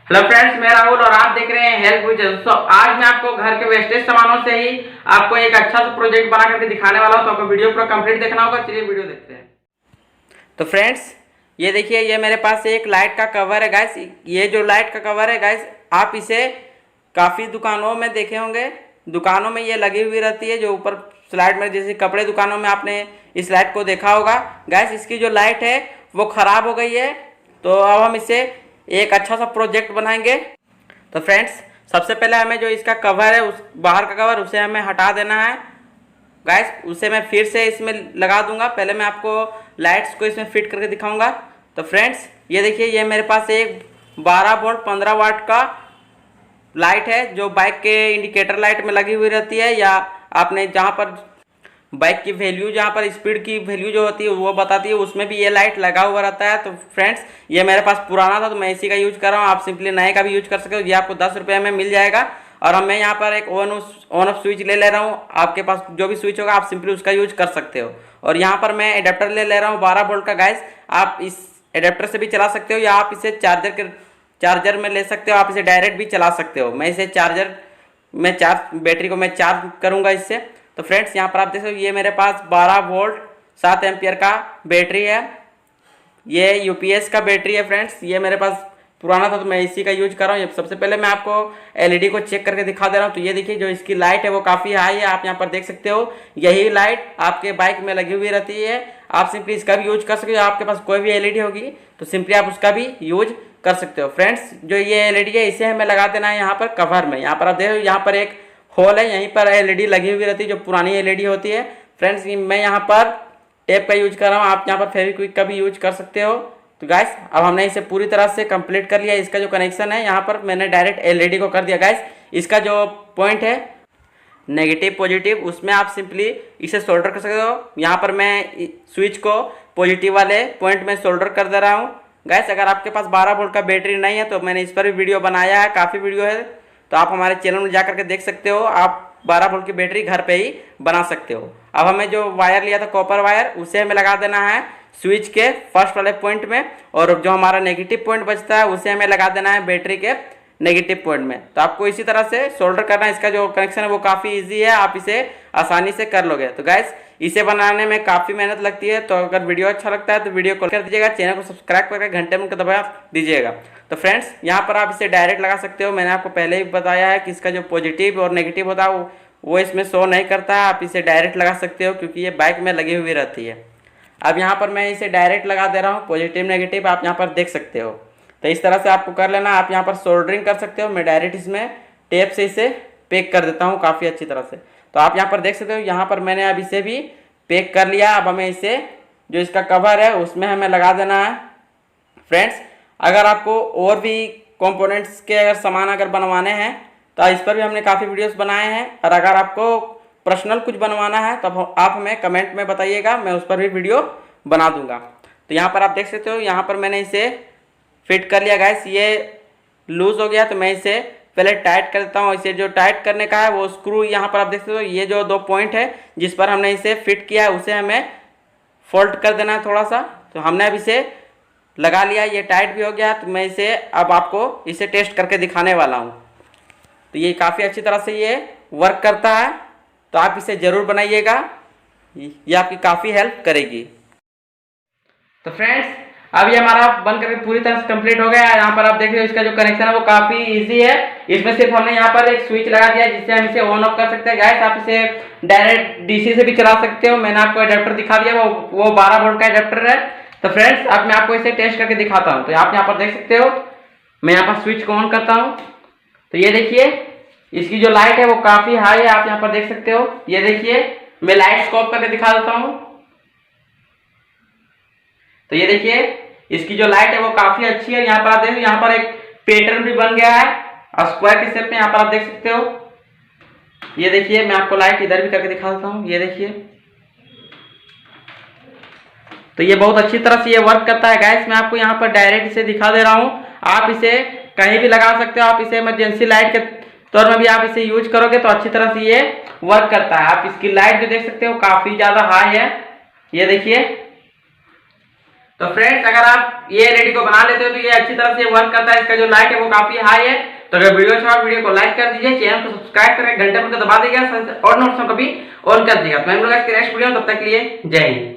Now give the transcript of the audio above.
Hello friends, मैं राहुल और आप देख रहे हैं हेल्प विद। तो आज मैं आपको घर के वेस्टेज सामानों से ही आपको एक अच्छा सा प्रोजेक्ट बना करके दिखाने वाला हूं। तो आपको वीडियो पूरा कंप्लीट देखना होगा। चलिए वीडियो देखते हैं। तो फ्रेंड्स, ये देखिए, ये मेरे पास एक लाइट का कवर है गाइस। ये जो लाइट का कवर है गाइस, आप इसे काफ़ी दुकानों में देखे होंगे। दुकानों में ये लगी हुई रहती है, जो ऊपर स्लाइड में, जैसे कपड़े दुकानों में आपने इस लाइट को देखा होगा। गाइस, इसकी जो लाइट है वो ख़राब हो गई है। तो अब हम इसे एक अच्छा सा प्रोजेक्ट बनाएंगे। तो फ्रेंड्स, सबसे पहले हमें जो इसका कवर है, उस बाहर का कवर, उसे हमें हटा देना है गाइस। उसे मैं फिर से इसमें लगा दूंगा। पहले मैं आपको लाइट्स को इसमें फिट करके दिखाऊंगा। तो फ्रेंड्स, ये देखिए, ये मेरे पास एक 12 वोल्ट 15 वाट का लाइट है, जो बाइक के इंडिकेटर लाइट में लगी हुई रहती है, या आपने जहाँ पर बाइक की वैल्यू, जहाँ पर स्पीड की वैल्यू जो होती है वो बताती है, उसमें भी ये लाइट लगा हुआ रहता है। तो फ्रेंड्स, ये मेरे पास पुराना था तो मैं इसी का यूज कर रहा हूँ। आप सिंपली नए का भी यूज कर सकते हो। ये आपको 10 रुपये में मिल जाएगा। और मैं यहाँ पर एक ऑन ऑफ स्विच ले रहा हूँ। आपके पास जो भी स्विच होगा आप सिंपली उसका यूज कर सकते हो। और यहाँ पर मैं एडेप्टर ले रहा हूँ 12 वोल्ट का गाइस। आप इस एडेप्टर से भी चला सकते हो, या आप इसे चार्जर में ले सकते हो। आप इसे डायरेक्ट भी चला सकते हो। मैं इसे बैटरी को मैं चार्ज करूँगा इससे। तो फ्रेंड्स, यहाँ पर आप देख सकते हो, ये मेरे पास 12 वोल्ट 7 एम्पियर का बैटरी है। ये यूपीएस का बैटरी है फ्रेंड्स। ये मेरे पास पुराना था तो मैं इसी का यूज कर रहा हूँ। सबसे पहले मैं आपको एलईडी को चेक करके दिखा दे रहा हूँ। तो ये देखिए, जो इसकी लाइट है वो काफ़ी हाई है। आप यहाँ पर देख सकते हो, यही लाइट आपके बाइक में लगी हुई रहती है। आप सिंपली इसका भी यूज कर सकते हो। आपके पास कोई भी एलईडी होगी तो सिंपली आप उसका भी यूज कर सकते हो। फ्रेंड्स, जो ये एलईडी है इसे हमें लगा देना है यहाँ पर कवर में। यहाँ पर आप देखो, यहाँ पर एक होल है, यहीं पर एलईडी लगी हुई रहती है, जो पुरानी एलईडी होती है। फ्रेंड्स, मैं यहाँ पर टेप का यूज कर रहा हूँ। आप यहाँ पर फेविक्विक का भी यूज कर सकते हो। तो गाइस, अब हमने इसे पूरी तरह से कंप्लीट कर लिया। इसका जो कनेक्शन है, यहाँ पर मैंने डायरेक्ट एलईडी को कर दिया गाइस। इसका जो पॉइंट है नेगेटिव पॉजिटिव, उसमें आप सिंपली इसे सोल्डर कर सकते हो। यहाँ पर मैं स्विच को पॉजिटिव वाले पॉइंट में सोल्डर कर दे रहा हूँ गाइस। अगर आपके पास 12 वोल्ट का बैटरी नहीं है तो मैंने इस पर भी वीडियो बनाया है, काफ़ी वीडियो है, तो आप हमारे चैनल में जा करके देख सकते हो। आप 12 वोल्ट की बैटरी घर पे ही बना सकते हो। अब हमें जो वायर लिया था कॉपर वायर, उसे हमें लगा देना है स्विच के फर्स्ट वाले पॉइंट में। और जो हमारा नेगेटिव पॉइंट बचता है उसे हमें लगा देना है बैटरी के नेगेटिव पॉइंट में। तो आपको इसी तरह से सोल्डर करना है। इसका जो कनेक्शन है वो काफ़ी ईजी है, आप इसे आसानी से कर लोगे। तो गाइस, इसे बनाने में काफ़ी मेहनत लगती है। तो अगर वीडियो अच्छा लगता है तो वीडियो को कर दीजिएगा, चैनल को सब्सक्राइब करके घंटे में दबा दीजिएगा। तो फ्रेंड्स, यहाँ पर आप इसे डायरेक्ट लगा सकते हो। मैंने आपको पहले ही बताया है कि इसका जो पॉजिटिव और नेगेटिव होता है वो इसमें शो नहीं करता है। आप इसे डायरेक्ट लगा सकते हो क्योंकि ये बाइक में लगी हुई रहती है। अब यहाँ पर मैं इसे डायरेक्ट लगा दे रहा हूँ, पॉजिटिव नेगेटिव, आप यहाँ पर देख सकते हो। तो इस तरह से आपको कर लेना। आप यहाँ पर सोल्डरिंग कर सकते हो। मैं डायरेक्ट इसमें टेप से इसे पैक कर देता हूँ काफ़ी अच्छी तरह से। तो आप यहाँ पर देख सकते हो, यहाँ पर मैंने अब इसे भी पैक कर लिया। अब हमें इसे, जो इसका कवर है, उसमें हमें लगा देना है। फ्रेंड्स, अगर आपको और भी कंपोनेंट्स के अगर सामान अगर बनवाने हैं तो इस पर भी हमने काफ़ी वीडियोस बनाए हैं। और अगर आपको पर्सनल कुछ बनवाना है तब आप हमें कमेंट में बताइएगा, मैं उस पर भी वीडियो बना दूंगा। तो यहाँ पर आप देख सकते हो, यहाँ पर मैंने इसे फिट कर लिया गाइस। ये लूज हो गया तो मैं इसे पहले टाइट कर देता हूँ। इसे जो टाइट करने का है वो स्क्रू, यहाँ पर आप देख सकते हो, ये जो 2 पॉइंट है जिस पर हमने इसे फिट किया है उसे हमें फोल्ड कर देना है थोड़ा सा। तो हमने अब इसे लगा लिया, ये टाइट भी हो गया। तो मैं इसे अब आपको इसे टेस्ट करके दिखाने वाला हूँ। तो ये काफ़ी अच्छी तरह से ये वर्क करता है। तो आप इसे ज़रूर बनाइएगा, ये आपकी काफ़ी हेल्प करेगी। तो फ्रेंड्स, अब ये हमारा बन करके पूरी तरह से कंप्लीट हो गया है। यहाँ पर आप देख रहे हो, इसका जो कनेक्शन है वो काफ़ी इजी है। इसमें सिर्फ हमने यहाँ पर एक स्विच लगा दिया जिससे हम इसे ऑन ऑफ कर सकते हैं गाइस। आप इसे डायरेक्ट डीसी से भी चला सकते हो। मैंने आपको एडेप्टर दिखा दिया, वो 12 वोल्ट का एडेप्टर है। तो फ्रेंड्स, अब मैं आपको इसे टेस्ट करके दिखाता हूँ। तो आप यहाँ पर देख सकते हो, मैं यहाँ पर स्विच को ऑन करता हूँ। तो ये देखिए, इसकी जो लाइट है वो काफ़ी हाई है, आप यहाँ पर देख सकते हो। ये देखिए, मैं लाइट स्कोप करके दिखा देता हूँ। तो ये देखिए, इसकी जो लाइट है वो काफ़ी अच्छी है। यहाँ पर आप देखो, यहाँ पर एक पैटर्न भी बन गया है और स्क्वायर के शेप में, यहाँ पर आप देख सकते हो। ये देखिए, मैं आपको लाइट इधर भी करके दिखा देता हूँ। ये देखिए, तो ये बहुत अच्छी तरह से ये वर्क करता है गाइस। मैं आपको यहाँ पर डायरेक्ट इसे दिखा दे रहा हूँ। आप इसे कहीं भी लगा सकते हो। आप इसे इमरजेंसी लाइट के तौर में भी आप इसे यूज करोगे तो अच्छी तरह से ये वर्क करता है। आप इसकी लाइट जो देख सकते हो काफ़ी ज़्यादा हाई है। ये देखिए, तो फ्रेंड्स अगर आप ये एलईडी को बना लेते हो तो ये अच्छी तरह से वर्क करता है। इसका जो लाइट है वो काफी हाई है। तो अगर वीडियो अच्छा हो वीडियो को लाइक कर दीजिए, चैनल को सब्सक्राइब करके घंटे पर दबा दीजिएगा और नोटिफिकेशन को भी ऑन कर दीजिएगा। तो हम लोग इसके नेक्स्ट वीडियो, तब तक के लिए जय हिंद।